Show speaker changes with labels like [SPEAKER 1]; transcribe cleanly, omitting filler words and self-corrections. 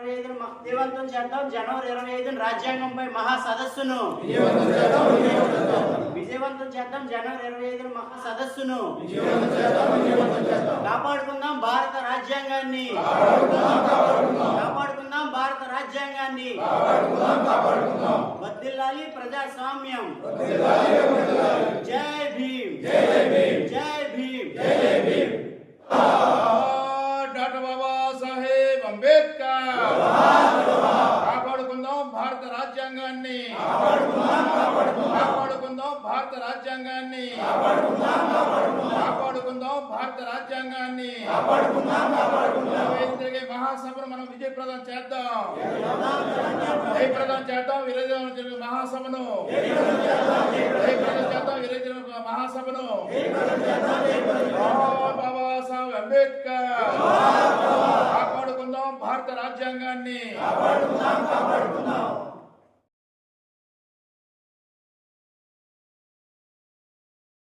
[SPEAKER 1] విజయవంతం చేద్దాం. జనవరి 25 రాజ్యాంగంపై మహా సదస్సును విజయవంతం చేద్దాం. జనవరి 25 మహా సదస్సును కాపాడుకుందాం భారత రాజ్యాంగాన్ని. కాపాడుకుందాం భారత రాజ్యాంగాన్ని. వర్ధిల్లాలి ప్రజాస్వామ్యం. జై భీమ్. జై భీమ్.
[SPEAKER 2] డాక్టర్ బాబా సాహెబ్ అంబేద్కర్. కాపాడుకుందాం భారత రాజ్యాంగాన్ని. కాపాడుకుందాం భారత రాజ్యాంగాన్ని. కాపాడుకుందాం భారత రాజ్యాంగాన్ని. జరిగే మహాసభను మనం విజయప్రదం చేద్దాం. జయప్రదం చేద్దాం. విజయప్రదం జరిగే మహాసభను జయప్రదం చేద్దాం. విజయ మహాసభను బాబా సాహెబ్ అంబేద్కర్. కాపాడుకుందాం భారత రాజ్యాంగాన్ని.